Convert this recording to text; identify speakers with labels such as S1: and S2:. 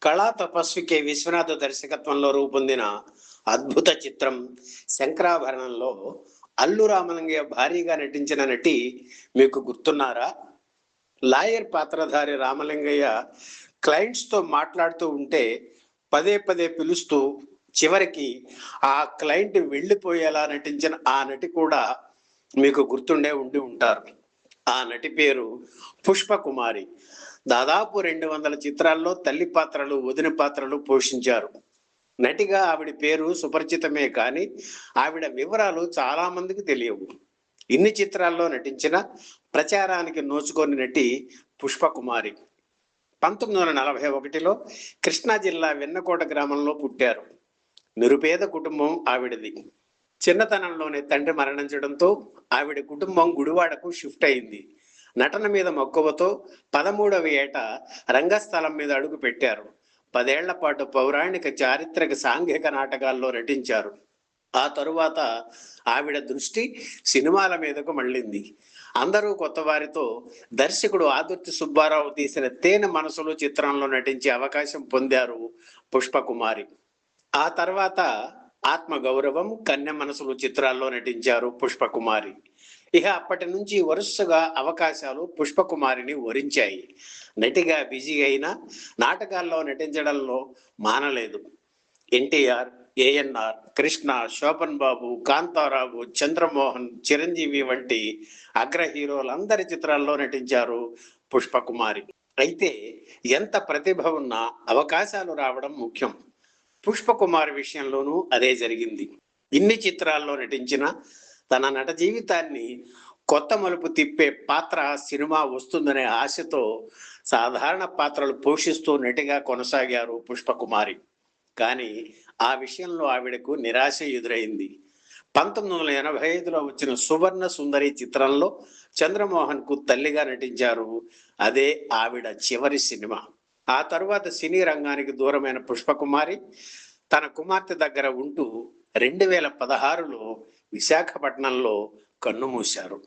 S1: కళా తపస్వి కె విశ్వనాథ దర్శకత్వంలో రూపొందిన అద్భుత చిత్రం శంకరాభరణంలో అల్లు రామలింగయ్య భారీగా నటించిన నటి మీకు గుర్తున్నారా? లాయర్ పాత్రధారి రామలింగయ్య క్లయింట్స్ తో మాట్లాడుతూ ఉంటే పదే పదే పిలుస్తూ చివరికి ఆ క్లయింట్ వెళ్ళిపోయేలా నటించిన ఆ నటి కూడా మీకు గుర్తుండే ఉంటారు. ఆ నటి పేరు పుష్ప కుమారి. దాదాపు 200 చిత్రాల్లో తల్లి పాత్రలు, వదిన పాత్రలు పోషించారు. నటిగా ఆవిడ పేరు సుపరిచితమే కానీ ఆవిడ వివరాలు చాలా మందికి తెలియవు. ఇన్ని చిత్రాల్లో నటించిన ప్రచారానికి నోచుకొని నటి పుష్ప కుమారి. 1941లో కృష్ణా జిల్లా వెన్నకోట గ్రామంలో పుట్టారు. నిరుపేద కుటుంబం ఆవిడది. చిన్నతనంలోనే తండ్రి మరణించడంతో ఆవిడ కుటుంబం గుడివాడకు షిఫ్ట్ అయింది. నటన మీద మక్కువతో 13వ ఏట రంగస్థలం మీద అడుగు పెట్టారు. 10 ఏళ్ల పాటు పౌరాణిక, చారిత్రక, సాంఘిక నాటకాల్లో నటించారు. ఆ తరువాత ఆవిడ దృష్టి సినిమాల మీదకు మళ్ళింది. అందరూ కొత్త వారితో దర్శకుడు ఆదుర్తి సుబ్బారావు తీసిన తేనె మనసులు చిత్రంలో నటించే అవకాశం పొందారు పుష్పకుమారి. ఆ తర్వాత ఆత్మగౌరవం, కన్య మనసులు చిత్రాల్లో నటించారు పుష్పకుమారి. ఇక అప్పటి నుంచి వరుసగా అవకాశాలు పుష్పకుమారిని వరించాయి. నటిగా బిజీ అయినా నాటకాల్లో నటించడంలో మానలేదు. ఎన్టీఆర్, ఏఎన్ఆర్, కృష్ణ, శోభన్ బాబు, కాంతారావు, చంద్రమోహన్, చిరంజీవి వంటి అగ్ర హీరోలందరి చిత్రాల్లో నటించారు పుష్పకుమారి. అయితే ఎంత ప్రతిభ ఉన్నా అవకాశాలు రావడం ముఖ్యం. పుష్పకుమారి విషయంలోనూ అదే జరిగింది. ఇన్ని చిత్రాల్లో నటించిన తన నట జీవితాన్ని కొత్త మలుపు తిప్పే పాత్ర సినిమా వస్తుందనే ఆశతో సాధారణ పాత్రలు పోషిస్తూ నటిగా కొనసాగారు పుష్పకుమారి. కానీ ఆ విషయంలో ఆవిడకు నిరాశ ఎదురైంది. 1985లో వచ్చిన సువర్ణ సుందరి చిత్రంలో చంద్రమోహన్ కు తల్లిగా నటించారు. అదే ఆవిడ చివరి సినిమా. ఆ తరువాత సినీ రంగానికి దూరమైన పుష్పకుమారి తన కుమార్తె దగ్గర ఉంటూ 2016లో విశాఖపట్నంలో కన్నుమూశారు.